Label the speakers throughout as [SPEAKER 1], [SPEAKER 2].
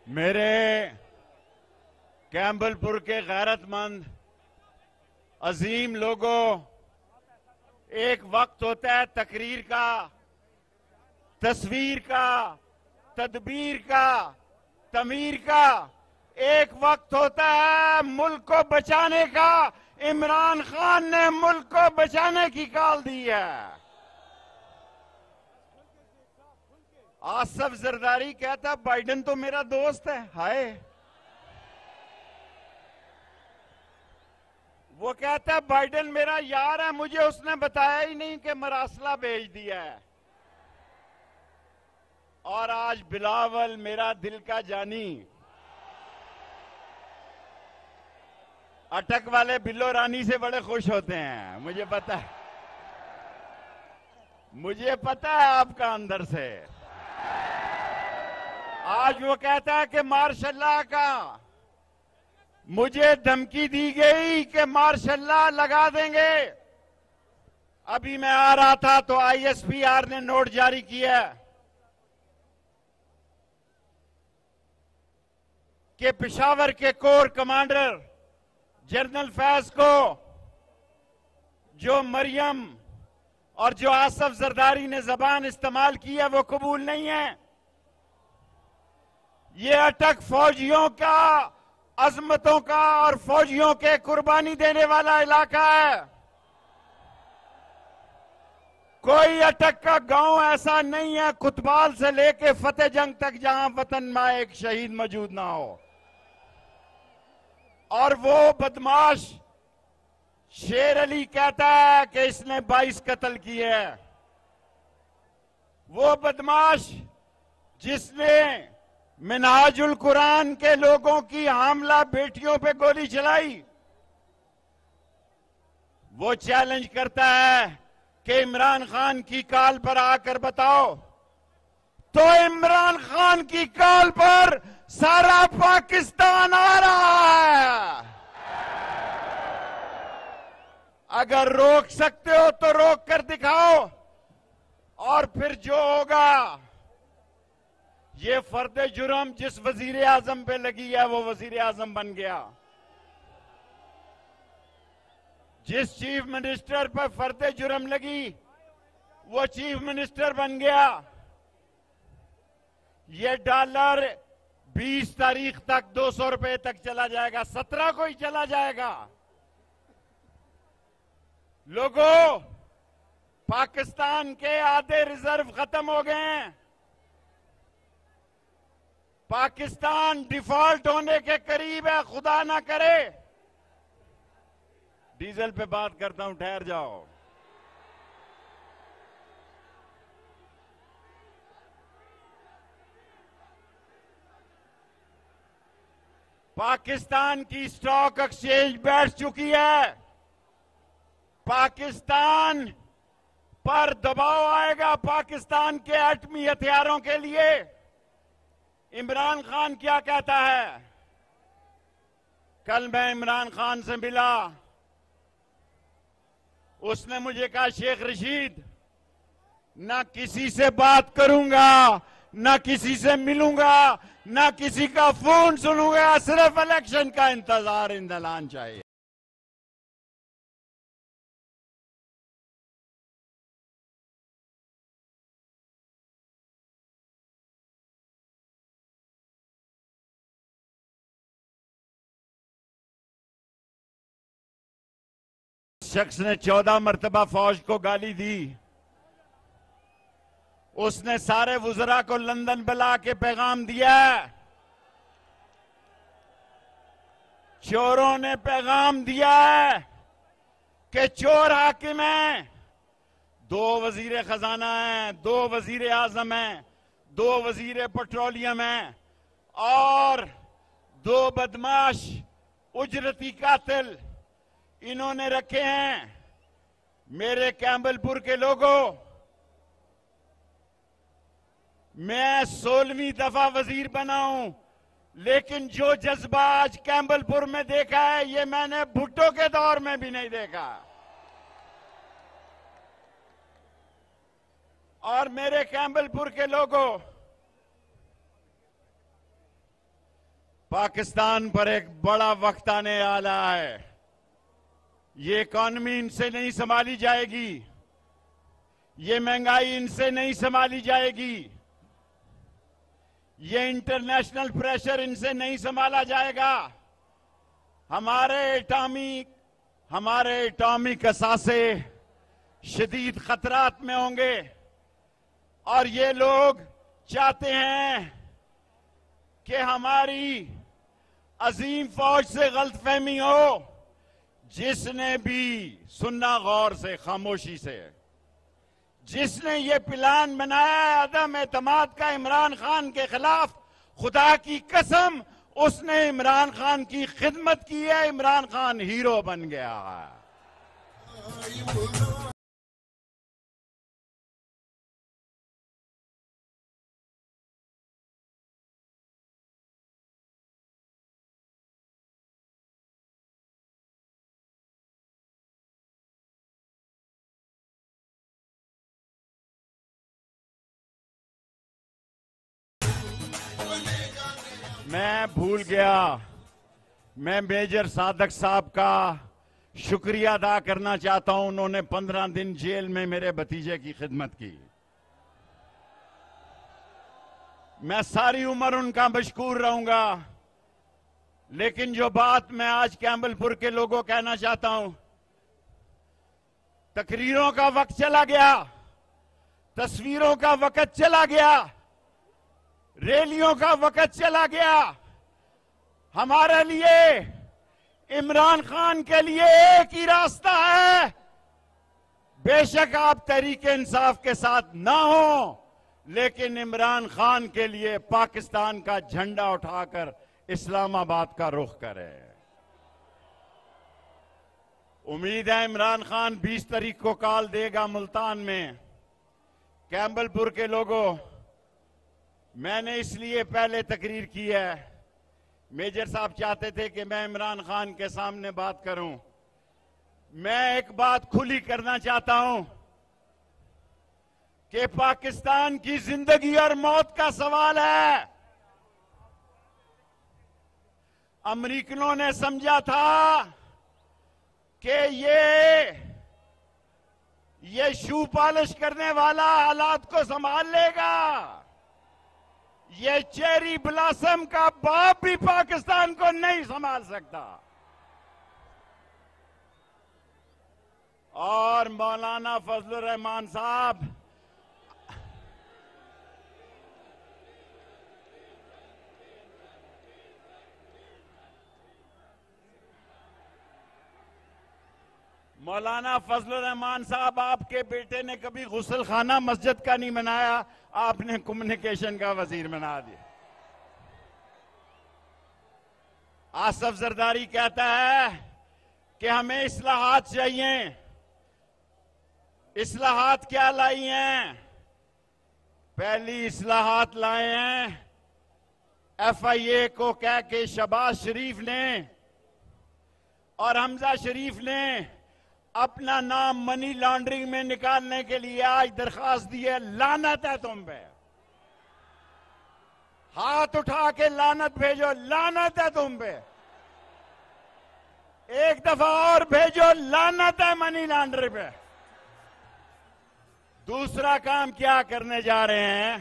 [SPEAKER 1] मेरे कैम्बलपुर के गैरतमंद अजीम लोगों, एक वक्त होता है तकरीर का, तस्वीर का, तदबीर का, तमीर का। एक वक्त होता है मुल्क को बचाने का। इमरान खान ने मुल्क को बचाने की कॉल दी है। आसफ जरदारी कहता बाइडेन तो मेरा दोस्त है। हाय, वो कहता बाइडेन मेरा यार है, मुझे उसने बताया ही नहीं कि मरासला भेज दिया है। और आज बिलावल मेरा दिल का जानी, अटक वाले बिल्लो रानी से बड़े खुश होते हैं, मुझे पता है, मुझे पता है आपका अंदर से। आज वो कहता है कि मार्शल्लाह का मुझे धमकी दी गई कि मार्शल्लाह लगा देंगे। अभी मैं आ रहा था तो आईएसपीआर ने नोट जारी किया कि पेशावर के कोर कमांडर जनरल फैज को जो मरियम और जो आसफ जरदारी ने जबान इस्तेमाल की है वो कबूल नहीं है। ये अटक फौजियों का, अजमतों का और फौजियों के कुर्बानी देने वाला इलाका है। कोई अटक का गांव ऐसा नहीं है कुतबाल से लेके फतेह जंग तक जहां वतन में एक शहीद मौजूद ना हो। और वो बदमाश शेर अली कहता है कि इसने 22 कत्ल किए हैं। वो बदमाश जिसने मिनहाजुल कुरान के लोगों की हामला बेटियों पे गोली चलाई, वो चैलेंज करता है कि इमरान खान की कॉल पर आकर बताओ। तो इमरान खान की कॉल पर सारा पाकिस्तान आ रहा है। अगर रोक सकते हो तो रोक कर दिखाओ, और फिर जो होगा, ये फर्द जुर्म जिस वजीर आजम पे लगी है वो वजीर आजम बन गया। जिस चीफ मिनिस्टर पर फर्द जुर्म लगी वो चीफ मिनिस्टर बन गया। ये डॉलर 20 तारीख तक 200 रुपए तक चला जाएगा, 17 को ही चला जाएगा। लोगों, पाकिस्तान के आधे रिजर्व खत्म हो गए हैं। पाकिस्तान डिफॉल्ट होने के करीब है, खुदा ना करे। डीजल पे बात करता हूं, ठहर जाओ। पाकिस्तान की स्टॉक एक्सचेंज बैठ चुकी है। पाकिस्तान पर दबाव आएगा पाकिस्तान के एटमी हथियारों के लिए। इमरान खान क्या कहता है? कल मैं इमरान खान से मिला, उसने मुझे कहा शेख रशीद, ना किसी से बात करूंगा, ना किसी से मिलूंगा, ना किसी का फोन सुनूंगा, सिर्फ इलेक्शन का इंतजार इंतलान चाहिए। शख्स ने 14 मरतबा फौज को गाली दी। उसने सारे वुज़रा को लंदन बुला के पैगाम दिया। चोरों ने पैगाम दिया है कि चोर हाकिम हैं। 2 वजीर खजाना हैं, 2 वजीर आजम हैं, 2 वजीर पेट्रोलियम हैं और 2 बदमाश उजरती कातिल इन्होंने रखे हैं। मेरे कैम्बलपुर के लोगों, मैं 16वीं दफा वजीर बना हूं, लेकिन जो जज्बा आज कैम्बलपुर में देखा है ये मैंने भुट्टो के दौर में भी नहीं देखा। और मेरे कैम्बलपुर के लोगों, पाकिस्तान पर एक बड़ा वक्त आने वाला है। ये इकॉनमी इनसे नहीं संभाली जाएगी, ये महंगाई इनसे नहीं संभाली जाएगी, ये इंटरनेशनल प्रेशर इनसे नहीं संभाला जाएगा। हमारे एटॉमिक असासे शदीद खतरात में होंगे और ये लोग चाहते हैं कि हमारी अजीम फौज से गलतफहमी हो। जिसने भी सुनना गौर से, खामोशी से, जिसने ये प्लान बनाया है अदम एतमाद का इमरान खान के खिलाफ, खुदा की कसम उसने इमरान खान की खिदमत की है। इमरान खान हीरो बन गया है। मैं भूल गया, मैं मेजर सादक साहब का शुक्रिया अदा करना चाहता हूं। उन्होंने 15 दिन जेल में मेरे भतीजे की खिदमत की। मैं सारी उम्र उनका मशकूर रहूंगा। लेकिन जो बात मैं आज कैम्बलपुर के लोगों कहना चाहता हूं, तकरीरों का वक्त चला गया, तस्वीरों का वक्त चला गया, रैलियों का वक्त चला गया। हमारे लिए, इमरान खान के लिए एक ही रास्ता है। बेशक आप तहरीक इंसाफ के साथ ना हो, लेकिन इमरान खान के लिए पाकिस्तान का झंडा उठाकर इस्लामाबाद का रुख करें। उम्मीद है इमरान खान 20 तारीख को कॉल देगा मुल्तान में। कैम्बलपुर के लोगों, मैंने इसलिए पहले तकरीर की है, मेजर साहब चाहते थे कि मैं इमरान खान के सामने बात करूं। मैं एक बात खुली करना चाहता हूं कि पाकिस्तान की जिंदगी और मौत का सवाल है। अमेरिकनों ने समझा था कि ये शू पॉलिश करने वाला हालात को संभाल लेगा। ये चेरी ब्लॉसम का बाप भी पाकिस्तान को नहीं संभाल सकता। और मौलाना फजलुर रहमान साहब, मौलाना फजलुर रहमान साहब, आपके बेटे ने कभी गुसल खाना मस्जिद का नहीं बनाया, आपने कम्युनिकेशन का वजीर बना दिया। आसफ जरदारी कहता है कि हमें इस्लाहात चाहिए। इस्लाहात क्या लाई हैं? पहली इस्लाहात लाए हैं FIA को कह के शहबाज शरीफ ने और हमजा शरीफ ने अपना नाम मनी लॉन्ड्रिंग में निकालने के लिए आज दरखास्त दी है। लानत है तुम पे, हाथ उठा के लानत भेजो, लानत है तुम पे। एक दफा और भेजो, लानत है मनी लॉन्ड्रिंग पे। दूसरा काम क्या करने जा रहे हैं?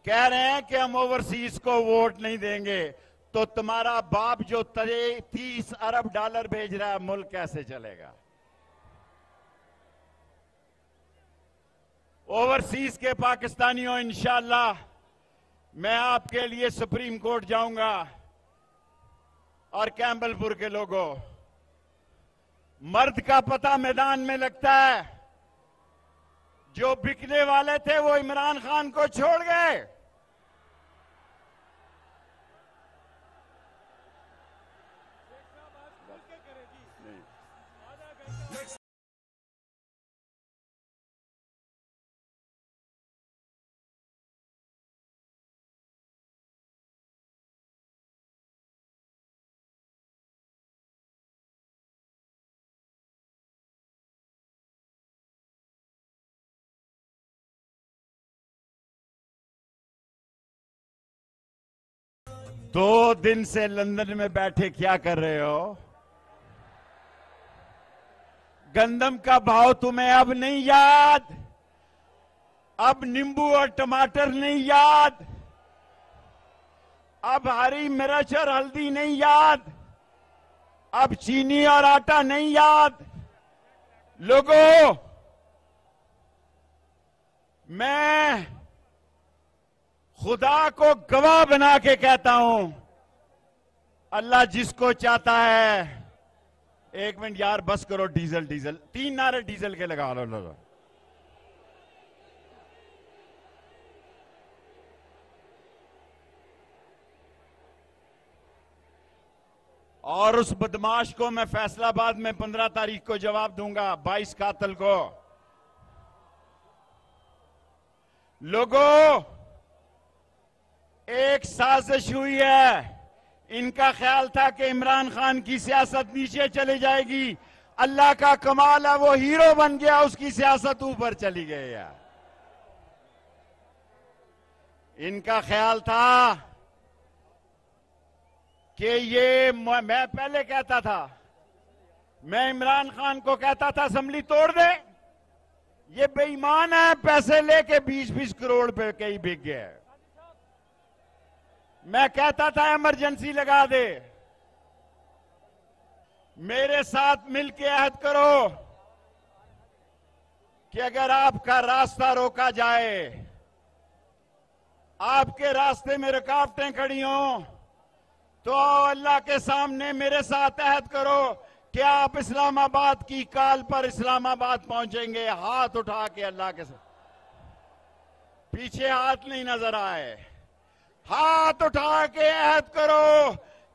[SPEAKER 1] कह रहे हैं कि हम ओवरसीज को वोट नहीं देंगे। तो तुम्हारा बाप जो 30 अरब डॉलर भेज रहा है, मुल्क कैसे चलेगा? ओवरसीज के पाकिस्तानियों, इंशाअल्लाह मैं आपके लिए सुप्रीम कोर्ट जाऊंगा। और कैम्बलपुर के लोगों, मर्द का पता मैदान में लगता है। जो बिकने वाले थे वो इमरान खान को छोड़ गए। 2 दिन से लंदन में बैठे क्या कर रहे हो? गंदम का भाव तुम्हें अब नहीं याद, अब नींबू और टमाटर नहीं याद, अब हरी मिर्च और हल्दी नहीं याद, अब चीनी और आटा नहीं याद। लोगों, मैं खुदा को गवाह बना के कहता हूं, अल्लाह जिसको चाहता है। 1 मिनट यार, बस करो। डीजल डीजल 3 नारे डीजल के लगा लो लोगों। और उस बदमाश को मैं फैसलाबाद में 15 तारीख को जवाब दूंगा, 22 कातिल को। लोगों, एक साजिश हुई है। इनका ख्याल था कि इमरान खान की सियासत नीचे चली जाएगी। अल्लाह का कमाल है, वो हीरो बन गया, उसकी सियासत ऊपर चली गई है। इनका ख्याल था कि ये, मैं पहले कहता था, मैं इमरान खान को कहता था असेंबली तोड़ दे, ये बेईमान है, पैसे लेके 20-20 करोड़ पे कहीं बिक गया। मैं कहता था इमरजेंसी लगा दे। मेरे साथ मिलकर अहद करो कि अगर आपका रास्ता रोका जाए, आपके रास्ते में रुकावटें खड़ी हों, तो अल्लाह के सामने मेरे साथ अहद करो कि आप इस्लामाबाद की काल पर इस्लामाबाद पहुंचेंगे। हाथ उठा के अल्लाह के साथ, पीछे हाथ नहीं नजर आए, हाथ उठा के अहद करो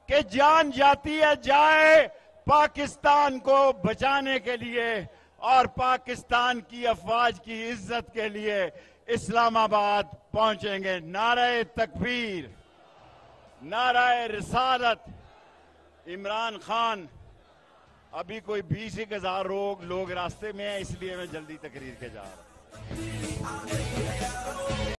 [SPEAKER 1] कि जान जाती है जाए पाकिस्तान को बचाने के लिए और पाकिस्तान की अफवाज की इज्जत के लिए इस्लामाबाद पहुंचेंगे। नारे तकबीर, नाराए रिसालत। इमरान खान, अभी कोई 20,000 लोग रास्ते में हैं, इसलिए मैं जल्दी तकरीर के जा रहा हूं।